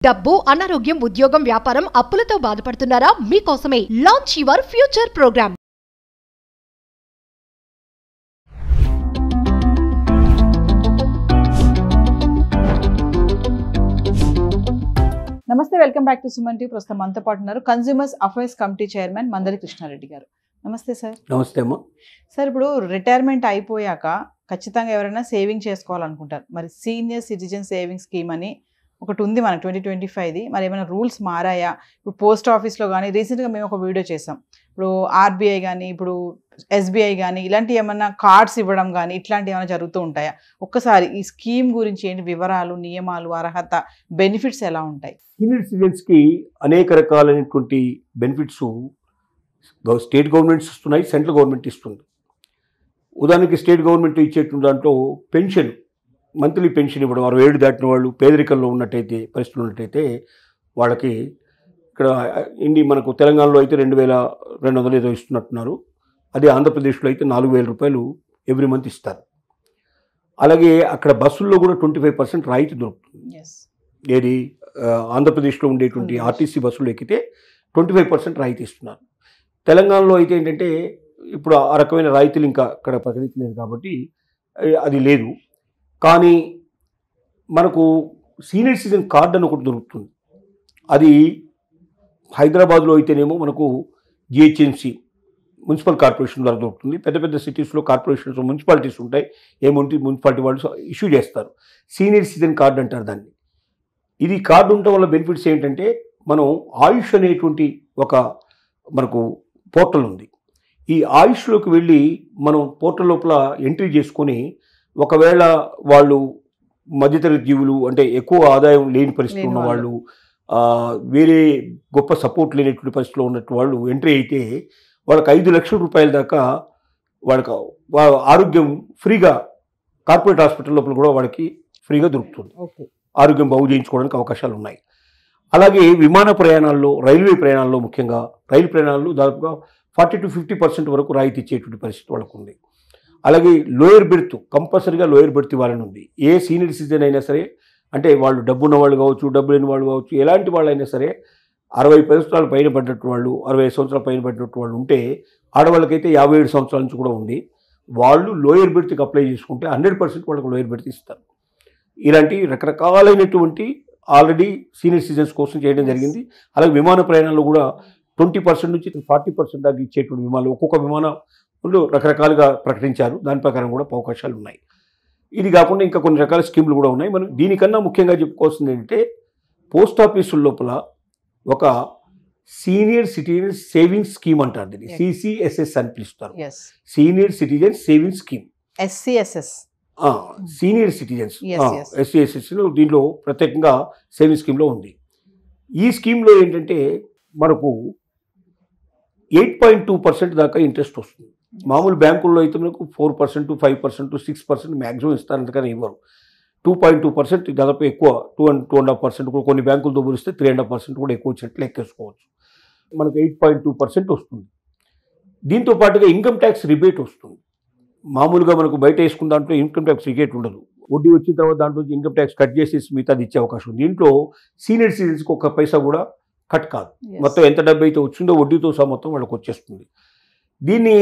డబ్బు, అనారోగ్యం, ఉద్యోగం, వ్యాపారం, అప్పులతో బాధపడుతున్నారా? మీకోసమే లాంచ్ యువర్ ఫ్యూచర్ ప్రోగ్రామ్. నమస్తే, welcome back to Suman TV. ప్రస్తుతం మనతో పాటు ఉన్నారు consumers affairs committee chairman Mandali Krishna Reddy గారు. నమస్తే సార్. నమస్తే అమ్మా. సార్, ఇప్పుడు రిటైర్మెంట్ అయిపోయాక ఖచ్చితంగా ఎవరైనా సేవింగ్ చేసుకోవాలనుకుంటారు. మరి సీనియర్ సిటిజన్ సేవింగ్ స్కీమ్ అని ఒకటి ఉంది మన 2025ది. మరి ఏమైనా రూల్స్ మారాయా? ఇప్పుడు పోస్ట్ ఆఫీస్లో కానీ రీసెంట్గా మేము ఒక వీడియో చేసాం. ఇప్పుడు ఆర్బీఐ కానీ ఇప్పుడు ఎస్బీఐ కానీ ఇలాంటి ఏమైనా కార్డ్స్ ఇవ్వడం కానీ ఇట్లాంటివి ఏమైనా జరుగుతూ ఉంటాయా? ఒక్కసారి ఈ స్కీమ్ గురించి ఏంటి వివరాలు, నియమాలు, అర్హత, బెనిఫిట్స్ ఎలా ఉంటాయి? సీనియర్ సిటిజన్స్కి అనేక రకాలైనటువంటి బెనిఫిట్స్ స్టేట్ గవర్నమెంట్స్ ఇస్తున్నాయి, సెంట్రల్ గవర్నమెంట్ ఇస్తుంది. ఉదాహరణకి స్టేట్ గవర్నమెంట్ ఇచ్చేటువంటి దాంట్లో పెన్షన్, మంత్లీ పెన్షన్ ఇవ్వడం, 67 దాటిన వాళ్ళు పేదరికంలో ఉన్నట్టయితే, పరిస్థితులు ఉన్నట్టయితే వాళ్ళకి ఇక్కడ మనకు తెలంగాణలో అయితే 2200 ఏదో ఇస్తున్నట్టున్నారు. అదే ఆంధ్రప్రదేశ్లో అయితే 4000 రూపాయలు ఎవ్రీ మంత్ ఇస్తారు. అలాగే అక్కడ బస్సుల్లో కూడా 25% రాయితీ దొరుకుతుంది. ఏది ఆంధ్రప్రదేశ్లో ఉండేటువంటి ఆర్టీసీ బస్సులు ఎక్కితే 25% రాయితీ ఇస్తున్నారు. తెలంగాణలో అయితే ఏంటంటే ఇప్పుడు ఆ రకమైన రాయితీలు ఇంకా అక్కడ ప్రకటించలేదు కాబట్టి అది లేదు. కానీ మనకు సీనియర్ సిటిజన్ కార్డు అని ఒకటి దొరుకుతుంది. అది హైదరాబాద్లో అయితేనేమో మనకు జిహెచ్ఎంసీ మున్సిపల్ కార్పొరేషన్ ద్వారా దొరుకుతుంది. పెద్ద పెద్ద సిటీస్లో కార్పొరేషన్స్, మున్సిపాలిటీస్ ఉంటాయి. ఏముంటే మున్సిపాలిటీ వాళ్ళు ఇష్యూ చేస్తారు. సీనియర్ సిటిజన్ కార్డు అంటారు దాన్ని. ఇది కార్డు ఉండటం వల్ల బెనిఫిట్స్ ఏంటంటే, మనం ఆయుష్ అనేటువంటి ఒక మనకు పోర్టల్ ఉంది. ఈ ఆయుష్లోకి వెళ్ళి మనం పోర్టల్ లోపల ఎంట్రీ చేసుకొని, ఒకవేళ వాళ్ళు మధ్యతరగతి జీవులు అంటే ఎక్కువ ఆదాయం లేని పరిస్థితి ఉన్న వాళ్ళు, వేరే గొప్ప సపోర్ట్ లేనటువంటి పరిస్థితిలో ఉన్నట్టు వాళ్ళు ఎంట్రీ అయితే వాళ్ళకి 5 లక్షల రూపాయల దాకా వాళ్ళకి ఆరోగ్యం ఫ్రీగా కార్పొరేట్ హాస్పిటల్ లోపల కూడా వాళ్ళకి ఫ్రీగా దొరుకుతుంది. ఆరోగ్యం బాగు చేయించుకోవడానికి అవకాశాలు ఉన్నాయి. అలాగే విమాన ప్రయాణాల్లో, రైల్వే ప్రయాణాల్లో, ముఖ్యంగా రైలు ప్రయాణాల్లో దాదాపుగా 40 to 50% వరకు రాయితీ ఇచ్చేటువంటి పరిస్థితి వాళ్ళకు ఉంది. అలాగే లోయర్ బెర్త్, కంపల్సరీగా లోయర్ బెర్త్ ఇవ్వాలని ఉంది. ఏ సీనియర్ సిటిజన్ అయినా సరే, అంటే వాళ్ళు డబ్బు ఉన్న వాళ్ళు కావచ్చు, డబ్బు లేని వాళ్ళు కావచ్చు, ఎలాంటి వాళ్ళైనా సరే 60 సంవత్సరాలు పైన పడినట్టు వాళ్ళు, 65 సంవత్సరాలు పైన పడినట్టు వాళ్ళు ఉంటే, ఆడవాళ్ళకైతే 57 సంవత్సరాల నుంచి కూడా ఉంది, వాళ్ళు లోయర్ బెర్త్కి అప్లై చేసుకుంటే 100% వాళ్ళకి లోయర్ బెర్త్ ఇస్తారు. ఇలాంటి రకరకాలైనటువంటి ఆల్రెడీ సీనియర్ సిటిజన్స్ కోసం చేయడం జరిగింది. అలాగే విమాన ప్రయాణాల్లో కూడా 20% నుంచి 40% దాకా ఇచ్చేటువంటి విమానాలు ఒక్కొక్క విమానంలో రకరకాలుగా ప్రకటించారు. దాని ప్రకారం కూడా అవకాశాలు ఉన్నాయి. ఇది కాకుండా ఇంకా కొన్ని రకాల స్కీములు కూడా ఉన్నాయి. మనం దీనికన్నా ముఖ్యంగా చెప్పుకోవాల్సింది ఏంటంటే, పోస్ట్ ఆఫీసుల లోపల ఒక సీనియర్ సిటిజన్ సేవింగ్స్ స్కీమ్ అంటారు. దీన్ని సిసిఎస్ఎస్ అని పిలుస్తారు. Senior citizen savings scheme, SCSS, senior citizens ఎస్సిఎస్ఎస్లో దీంట్లో ప్రత్యేకంగా సేవింగ్ స్కీమ్లో ఉంది. ఈ స్కీమ్లో ఏంటంటే మనకు 8.2% దాకా ఇంట్రెస్ట్ వస్తుంది. మామూలు బ్యాంకుల్లో అయితే మనకు 4%, 5%, 6% మ్యాక్సిమం ఇస్తారు. అందుకని ఇవ్వరు. 2.2% దాదాపు ఎక్కువ, 2.5% కూడా కొన్ని బ్యాంకులతో పోలిస్తే 3.5% కూడా ఎక్కువ వచ్చినట్లు లెక్కేసుకోవచ్చు. మనకు 8.2% వస్తుంది. దీంతో పాటుగా ఇన్కమ్ ట్యాక్స్ రిబేట్ వస్తుంది. మామూలుగా మనకు బయట వేసుకున్న దాంట్లో ఇన్కమ్ ట్యాక్స్ రిబేట్ ఉండదు. వడ్డీ వచ్చిన తర్వాత దాంట్లో ఇన్కమ్ ట్యాక్స్ కట్ చేసేసి మిగతాది ఇచ్చే అవకాశం ఉంది. దీంట్లో సీనియర్ సిటిజన్స్కి ఒక్క పైసా కూడా కట్ కాదు. మొత్తం ఎంత డబ్బు అయితే వచ్చిందో వడ్డీతో సహా మొత్తం వాళ్ళకి వచ్చేస్తుంది. దీన్ని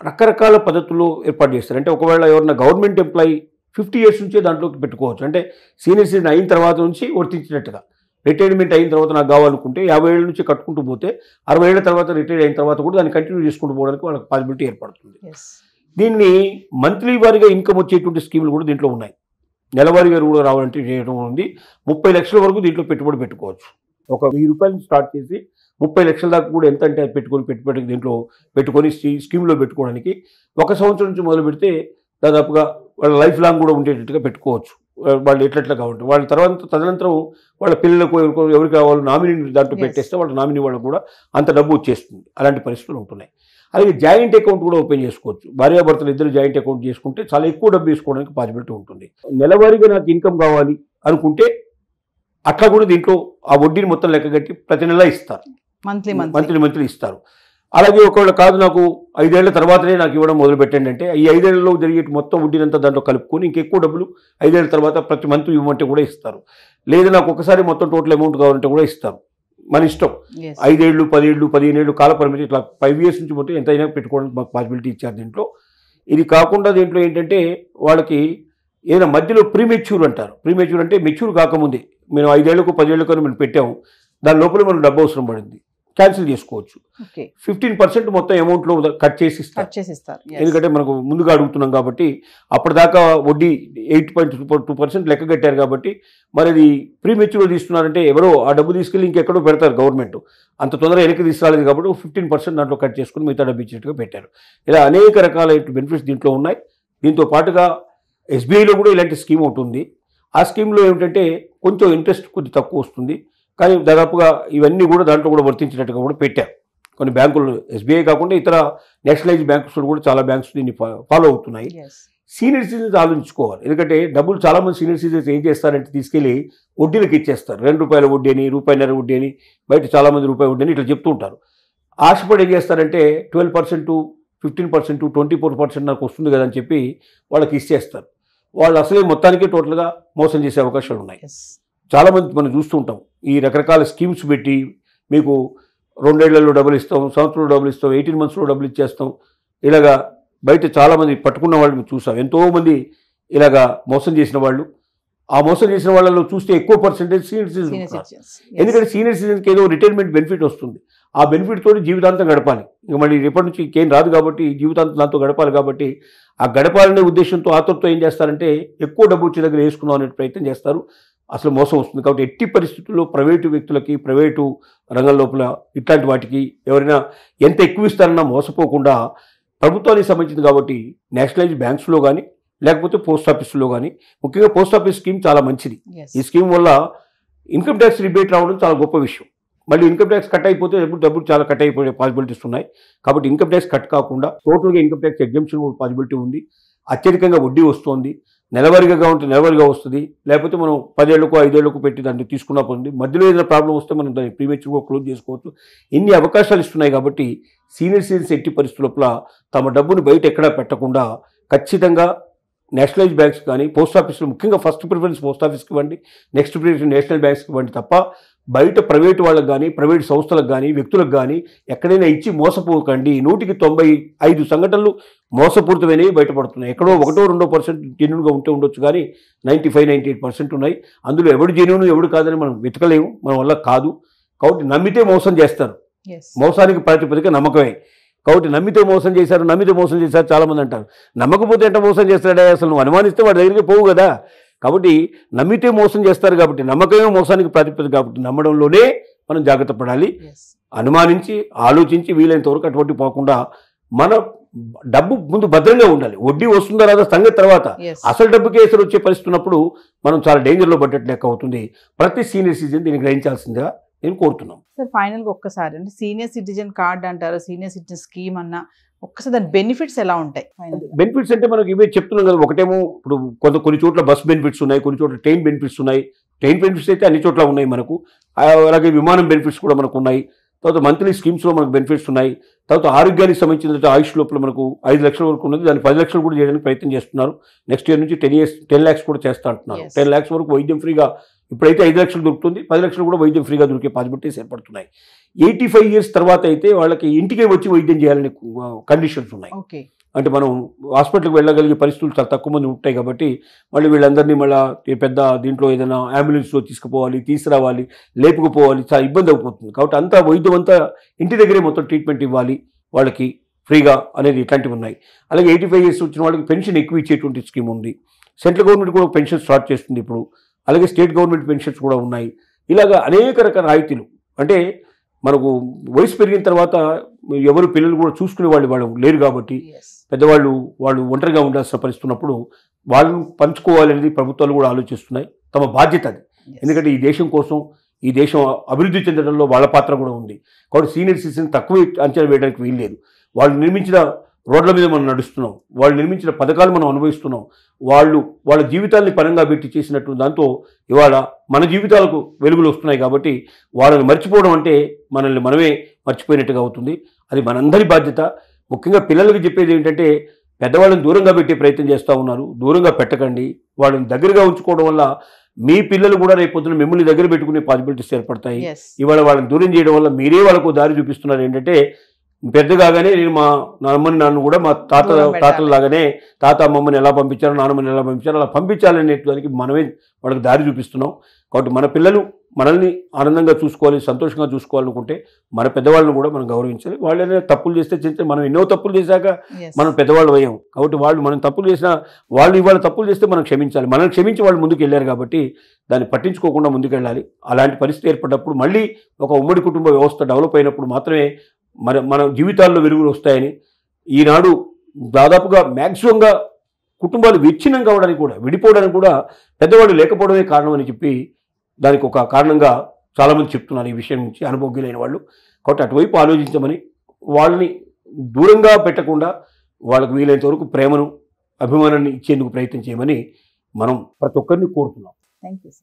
రకరకాల పద్ధతుల్లో ఏర్పాటు చేస్తారు. అంటే ఒకవేళ ఎవరైనా గవర్నమెంట్ ఎంప్లాయీ 50 years నుంచే దాంట్లోకి పెట్టుకోవచ్చు. అంటే సీనియర్ సిటిజన్ అయిన తర్వాత నుంచి వర్తించినట్టుగా, రిటైర్మెంట్ అయిన తర్వాత నాకు కావాలనుకుంటే 50 ఏళ్ళ నుంచి కట్టుకుంటూ పోతే 60 ఏళ్ల తర్వాత రిటైర్ అయిన తర్వాత కూడా దాన్ని కంటిన్యూ చేసుకుంటూ పోవడానికి వాళ్ళకి పాసిబిలిటీ ఏర్పడుతుంది. దీన్ని మంత్లీ వారీగా ఇన్కమ్ వచ్చేటువంటి స్కీములు కూడా దీంట్లో ఉన్నాయి. నెలవారీగా కూడా రావాలంటే చేయడం ఉంది. 30 లక్షల వరకు దీంట్లో పెట్టుబడి పెట్టుకోవచ్చు. ఒక 1000 రూపాయలు స్టార్ట్ చేసి 30 లక్షల దాకా కూడా ఎంత అంటే పెట్టుబడి దీంట్లో పెట్టుకొని స్కీమ్లో పెట్టుకోవడానికి 1 సంవత్సరం నుంచి మొదలు పెడితే దాదాపుగా వాళ్ళ లైఫ్ లాంగ్ కూడా ఉండేటట్టుగా పెట్టుకోవచ్చు. వాళ్ళు ఎట్లా కావాలి వాళ్ళ తదనంతరం వాళ్ళ పిల్లలకు ఎవరికి కావాలో నామినీ దాంట్లో పెట్టేస్తే వాళ్ళ నామినీ వాళ్ళకు కూడా అంత డబ్బు వచ్చేస్తుంది. అలాంటి పరిస్థితులు ఉంటున్నాయి. అలాగే జాయింట్ అకౌంట్ కూడా ఓపెన్ చేసుకోవచ్చు. భార్యాభర్తలు ఇద్దరు జాయింట్ అకౌంట్ చేసుకుంటే చాలా ఎక్కువ డబ్బు వేసుకోవడానికి పాసిబిలిటీ ఉంటుంది. నెలవారీగా నాకు ఇన్కమ్ కావాలి అనుకుంటే అట్లా కూడా దీంట్లో ఆ వడ్డీని మొత్తం లెక్క కట్టి ప్రతి నెల ఇస్తారు, మంత్లీ ఇస్తారు. అలాగే ఒకవేళ కాదు నాకు 5 ఏళ్ల తర్వాతనే నాకు ఇవ్వడం మొదలు పెట్టండి అంటే ఈ 5 ఏళ్లలో జరిగే మొత్తం వడ్డీనంతా దాంట్లో కలుపుకొని ఇంకెక్కువ డబ్బులు 5 ఏళ్ల తర్వాత ప్రతి మంత్ ఇవ్వమంటే కూడా ఇస్తారు. లేదు నాకు ఒకసారి మొత్తం టోటల్ అమౌంట్ కావాలంటే కూడా ఇస్తారు. మన ఇష్టం. 5 ఏళ్ళు 10 ఏళ్ళు 15 ఏళ్ళు కాల పరిమితి ఇట్లా 5 years నుంచి మొత్తం ఎంతైనా పెట్టుకోవడానికి మాకు పాసిబిలిటీ ఇచ్చారు దీంట్లో. ఇది కాకుండా దీంట్లో ఏంటంటే వాళ్ళకి ఏదైనా మధ్యలో ప్రీమెచ్యూర్ అంటారు. ప్రీమెచ్యూర్ అంటే మెచ్యూర్ కాకముందే మేము 5 ఏళ్లకు 10 ఏళ్ళకు మనం పెట్టాము, దాని లోపల మనకు డబ్బు అవసరం పడింది, క్యాన్సిల్ చేసుకోవచ్చు. 15% మొత్తం అమౌంట్లో కట్ చేసి ఇస్తారు. ఎందుకంటే మనకు ముందుగా అడుగుతున్నాం కాబట్టి అప్పటిదాకా వడ్డీ 8.2% లెక్క కట్టారు కాబట్టి మరి అది ప్రీమెచ్యూర్లో తీస్తున్నారంటే ఎవరో ఆ డబ్బు తీసుకెళ్ళి ఇంకెక్కడో పెడతారు గవర్నమెంట్, అంత తొందరగా వెనక్కి తీసుకురాలేదు కాబట్టి 15% దాంట్లో కట్ చేసుకుని మిగతా డబ్బు ఇచ్చినట్టుగా పెట్టారు. ఇలా అనేక రకాల బెనిఫిట్స్ దీంట్లో ఉన్నాయి. దీంతో పాటుగా ఎస్బీఐలో కూడా ఇలాంటి స్కీమ్ ఉంటుంది. ఆ స్కీమ్లో ఏమిటంటే కొంచెం ఇంట్రెస్ట్ కొద్ది తక్కువ వస్తుంది, కానీ దాదాపుగా ఇవన్నీ కూడా దాంట్లో కూడా వర్తించినట్టుగా కూడా పెట్టారు. కొన్ని బ్యాంకులు ఎస్బీఐ కాకుండా ఇతర నేషనలైజ్ బ్యాంక్స్ కూడా చాలా బ్యాంక్స్ దీన్ని ఫాలో అవుతున్నాయి. సీనియర్ సిటిజన్స్ ఆలోచించుకోవాలి. ఎందుకంటే డబ్బులు చాలామంది సీనియర్ సిటిజన్స్ ఏం చేస్తారంటే తీసుకెళ్ళి వడ్డీలకు ఇచ్చేస్తారు. ₹2 వడ్డీ అని, ₹1.5 వడ్డీ అని, బయట చాలామంది రూపాయి వడ్డీ అని ఇట్లా చెప్తూ ఉంటారు. ఆశపడి ఏం చేస్తారంటే 12%, 15%, 24% నాకు వస్తుంది కదా అని చెప్పి వాళ్ళకి ఇచ్చేస్తారు. వాళ్ళు అసలే మొత్తానికి టోటల్గా మోసం చేసే అవకాశాలు ఉన్నాయి. చాలామంది మనం చూస్తూ ఉంటాం. ఈ రకరకాల స్కీమ్స్ పెట్టి మీకు 2 ఏళ్లలో డబ్బులు ఇస్తాం, సంవత్సరంలో డబ్బులు ఇస్తాం, 18 monthsలో డబ్బులు ఇచ్చేస్తాం, ఇలాగా బయట చాలామంది పట్టుకున్న వాళ్ళు చూసాం. ఎంతోమంది ఇలాగా మోసం చేసిన వాళ్ళు. ఆ మోసం చేసిన వాళ్ళలో చూస్తే ఎక్కువ పర్సెంటేజ్ సీనియర్ సిటిజన్స్. ఎందుకంటే సీనియర్ సిటిజన్కి ఏదో రిటైర్మెంట్ బెనిఫిట్ వస్తుంది. ఆ బెనిఫిట్ తోటి జీవితాంతం గడపాలి. ఇంకా మళ్ళీ రేపటి నుంచి ఇంకేం రాదు కాబట్టి జీవితాంతం దాంతో గడపాలి కాబట్టి ఆ గడపాలనే ఉద్దేశంతో ఆతృతతో ఏం చేస్తారంటే ఎక్కువ డబ్బు వచ్చే దగ్గర వేసుకుందాం అనే ప్రయత్నం చేస్తారు. అసలు మోసం వస్తుంది. కాబట్టి ఎట్టి పరిస్థితుల్లో ప్రైవేటు వ్యక్తులకి, ప్రైవేటు రంగం లోపల ఇట్లాంటి వాటికి ఎవరైనా ఎంత ఎక్కువ ఇస్తారన్నా మోసపోకుండా ప్రభుత్వానికి సంబంధించింది కాబట్టి నేషనలైజ్ బ్యాంక్స్లో కానీ లేకపోతే పోస్ట్ ఆఫీసులో కానీ, ముఖ్యంగా పోస్ట్ ఆఫీస్ స్కీమ్ చాలా మంచిది. ఈ స్కీమ్ వల్ల ఇన్కమ్ ట్యాక్స్ రిబేట్ రావడం చాలా గొప్ప విషయం. మళ్ళీ ఇన్కమ్ ట్యాక్స్ కట్ అయిపోతే డబ్బులు చాలా కట్ అయిపోయే పాసిబిలిటీస్ ఉన్నాయి. కాబట్టి ఇన్కమ్ ట్యాక్స్ కట్ కాకుండా టోటల్గా ఇన్కమ్ ట్యాక్స్ ఎగ్జంప్షన్ పాసిబిలిటీ ఉంది. అత్యధికంగా వడ్డీ వస్తుంది. నెలవారీగా ఉంటే నెలవారీగా వస్తుంది. లేకపోతే మనం 10 ఏళ్లకు 5 ఏళ్లకు పెట్టి దాన్ని తీసుకున్నా పోతుంది. మధ్యలో ఏదైనా ప్రాబ్లం వస్తే మనం దాన్ని ప్రీమెచ్యూర్గా క్లోజ్ చేసుకోవచ్చు. ఇన్ని అవకాశాలు ఇస్తున్నాయి కాబట్టి సీనియర్ సిటిజన్స్ ఎట్టి పరిస్థితుల తమ డబ్బును బయట ఎక్కడా పెట్టకుండా ఖచ్చితంగా నేషనలైజ్ బ్యాంక్స్ కానీ పోస్ట్ ఆఫీసులు, ముఖ్యంగా ఫస్ట్ ప్రిఫరెన్స్ పోస్ట్ ఆఫీస్కి ఇవ్వండి, నెక్స్ట్ ప్రిఫరెన్స్ నేషనల్ బ్యాంక్స్కి ఇవ్వండి తప్ప బయట ప్రైవేటు వాళ్ళకి కానీ ప్రైవేట్ సంస్థలకు కానీ వ్యక్తులకు కానీ ఎక్కడైనా ఇచ్చి మోసపోకండి. 100కి 95 సంఘటనలు మోసపూరితమైనవి బయటపడుతున్నాయి. ఎక్కడో 1-2% జెన్యూన్గా ఉంటే ఉండొచ్చు, కానీ 95-98% ఉన్నాయి. అందులో ఎవడు జెన్యూన్ ఎవడు కాదని మనం వెతకలేము, మన వల్ల కాదు. కాబట్టి నమ్మితే మోసం చేస్తారు. మోసానికి ప్రాతిపదిక నమ్మకమే. కాబట్టి నమ్మితే మోసం చేశారు చాలామంది అంటారు. నమ్మకపోతే ఎంత మోసం చేస్తాడే, అసలు నువ్వు అనుమానిస్తే వాడి దగ్గరికి పోవు కదా. కాబట్టి నమ్మితే మోసం చేస్తారు కాబట్టి నమ్మకమే మోసానికి ప్రాతిపదిక కాబట్టి నమ్మడంలోనే మనం జాగ్రత్త పడాలి. అనుమానించి ఆలోచించి వీలైనంత వరకు అటువంటి పోకుండా మన డబ్బు ముందు భద్రంగా ఉండాలి. వడ్డీ వస్తుందా రాదా సంగతి తర్వాత, అసలు డబ్బుకి ఎసరు వచ్చే పరిస్థితి ఉన్నప్పుడు మనం చాలా డేంజర్లో పడ్డట్టు లెక్క అవుతుంది. ప్రతి సీనియర్ సిటిజన్ దీన్ని గ్రహించాల్సిందిగా నేను కోరుతున్నాం. సార్ ఫైనల్గా ఒక్కసారి అంటే సీనియర్ సిటిజన్ కార్డ్ అంటారు, సీనియర్ సిటిజన్ స్కీమ్ అన్న ఒక్కసారి దాని బెనిఫిట్స్ ఎలా ఉంటాయి? బెనిఫిట్స్ అంటే మనకి ఇవే చెప్తున్నాం కదా. ఒకటేమో ఇప్పుడు కొన్ని చోట్ల బస్ బెనిఫిట్స్ ఉన్నాయి, కొన్ని చోట్ల ట్రైన్ బెనిఫిట్స్ ఉన్నాయి. ట్రైన్ బెనిఫిట్స్ అయితే అన్ని చోట్ల ఉన్నాయి మనకు. అలాగే విమానం బెనిఫిట్స్ కూడా మనకు ఉన్నాయి. తర్వాత మంత్లీ స్కీమ్స్లో మనకు బెనిఫిట్స్ ఉన్నాయి. తర్వాత ఆరోగ్యానికి సంబంధించిన ఆయుష్ లోపల మనకు 5 లక్షల వరకు ఉన్నది, దాన్ని 10 లక్షలు కూడా చేయడానికి ప్రయత్నం చేస్తున్నారు. నెక్స్ట్ ఇయర్ నుంచి 10 lakhs కూడా చేస్తా అంటున్నారు. 10 lakhs వరకు వైద్యం ఫ్రీగా, ఇప్పుడైతే 5 లక్షలు దొరుకుతుంది, 10 లక్షలు కూడా వైద్యం ఫ్రీగా దొరికే పాసిబిలిటీస్ ఏర్పడుతున్నాయి. 85 years తర్వాత అయితే వాళ్ళకి ఇంటికే వచ్చి వైద్యం చేయాలని కండిషన్స్ ఉన్నాయి. అంటే మనం హాస్పిటల్కి వెళ్ళగలిగే పరిస్థితులు చాలా తక్కువ మంది ఉంటాయి కాబట్టి మళ్ళీ వీళ్ళందరినీ మళ్ళీ పెద్ద దీంట్లో ఏదైనా అంబులెన్స్లో తీసుకుపోవాలి, తీసుకురావాలి, లేపుకుపోవాలి, చాలా ఇబ్బంది అయిపోతుంది. కాబట్టి అంతా వైద్యం అంతా ఇంటి దగ్గరే మొత్తం ట్రీట్మెంట్ ఇవ్వాలి వాళ్ళకి ఫ్రీగా అనేది ఇట్లాంటివి ఉన్నాయి. అలాగే 85 years వచ్చిన వాళ్ళకి పెన్షన్ ఎక్కువ ఇచ్చేటువంటి స్కీమ్ ఉంది. సెంట్రల్ గవర్నమెంట్ కూడా పెన్షన్ స్టార్ట్ చేస్తుంది ఇప్పుడు. అలాగే స్టేట్ గవర్నమెంట్ పెన్షన్స్ కూడా ఉన్నాయి. ఇలాగ అనేక రకాల రాయితీలు. అంటే మనకు వయసు పెరిగిన తర్వాత ఎవరు పిల్లలు కూడా చూసుకునే వాళ్ళు లేరు కాబట్టి పెద్దవాళ్ళు ఒంటరిగా ఉండాల్సిన పరిస్థితి ఉన్నప్పుడు వాళ్ళను పంచుకోవాలనేది ప్రభుత్వాలు కూడా ఆలోచిస్తున్నాయి. తమ బాధ్యత అది. ఎందుకంటే ఈ దేశం కోసం, ఈ దేశం అభివృద్ధి చెందడంలో వాళ్ళ పాత్ర కూడా ఉంది. కాబట్టి సీనియర్ సిటిజన్ తక్కువ అంచనా వేయడానికి వీల్లేదు. వాళ్ళు నిర్మించిన రోడ్ల మీద మనం నడుస్తున్నాం, వాళ్ళు నిర్మించిన పథకాలు మనం అనుభవిస్తున్నాం, వాళ్ళ జీవితాల్ని పరంగా పెట్టి చేసినట్టు దాంతో ఇవాళ మన జీవితాలకు వెలుగులు వస్తున్నాయి. కాబట్టి వాళ్ళని మర్చిపోవడం అంటే మనల్ని మనమే మర్చిపోయినట్టుగా అవుతుంది. అది మనందరి బాధ్యత. ముఖ్యంగా పిల్లలకి చెప్పేది ఏంటంటే పెద్దవాళ్ళని దూరంగా పెట్టే ప్రయత్నం చేస్తూ ఉన్నారు. దూరంగా పెట్టకండి, వాళ్ళని దగ్గరగా ఉంచుకోవడం వల్ల మీ పిల్లలు కూడా రేపు పొద్దున మిమ్మల్ని దగ్గర పెట్టుకునే పాసిబిలిటీస్ ఏర్పడతాయి. ఇవాళ వాళ్ళని దూరం చేయడం వల్ల మీరే వాళ్ళకు దారి చూపిస్తున్నారు. ఏంటంటే పెద్దగానే నేను మా అమ్మని నాన్న కూడా మా తాతల లాగానే తాత అమ్మమ్మని ఎలా పంపించారో నాన్నమ్మని ఎలా పంపించారో అలా పంపించాలనే దానికి మనమే వాళ్ళకి దారి చూపిస్తున్నాం. కాబట్టి మన పిల్లలు మనల్ని ఆనందంగా చూసుకోవాలి, సంతోషంగా చూసుకోవాలనుకుంటే మన పెద్దవాళ్ళని కూడా మనం గౌరవించాలి. వాళ్ళైనా తప్పులు చేస్తే మనం ఎన్నో తప్పులు చేశాక మనం పెద్దవాళ్ళు అయ్యాం. కాబట్టి మనం తప్పులు చేసినా వాళ్ళు ఇవాళ తప్పులు చేస్తే మనం క్షమించాలి. మనం క్షమించి వాళ్ళు ముందుకు వెళ్ళారు కాబట్టి దాన్ని పట్టించుకోకుండా ముందుకెళ్ళాలి. అలాంటి పరిస్థితి ఏర్పడినప్పుడు మళ్ళీ ఒక ఉమ్మడి కుటుంబ వ్యవస్థ డెవలప్ అయినప్పుడు మాత్రమే మన జీవితాల్లో వెలుగులు వస్తాయని, ఈనాడు దాదాపుగా మ్యాక్సిమంగా కుటుంబాలు విచ్ఛిన్నం కావడానికి కూడా విడిపోవడానికి కూడా పెద్దవాళ్ళు లేకపోవడమే కారణం అని చెప్పి దానికి ఒక కారణంగా చాలామంది చెప్తున్నారు ఈ విషయం నుంచి అనుభవజ్ఞులైన వాళ్ళు. కాబట్టి అటువైపు ఆలోచించమని, వాళ్ళని దూరంగా పెట్టకుండా వాళ్ళకు వీలైనంత వరకు ప్రేమను అభిమానాన్ని ఇచ్చేందుకు ప్రయత్నం చేయమని మనం ప్రతి ఒక్కరిని కోరుతున్నాం. Thank you.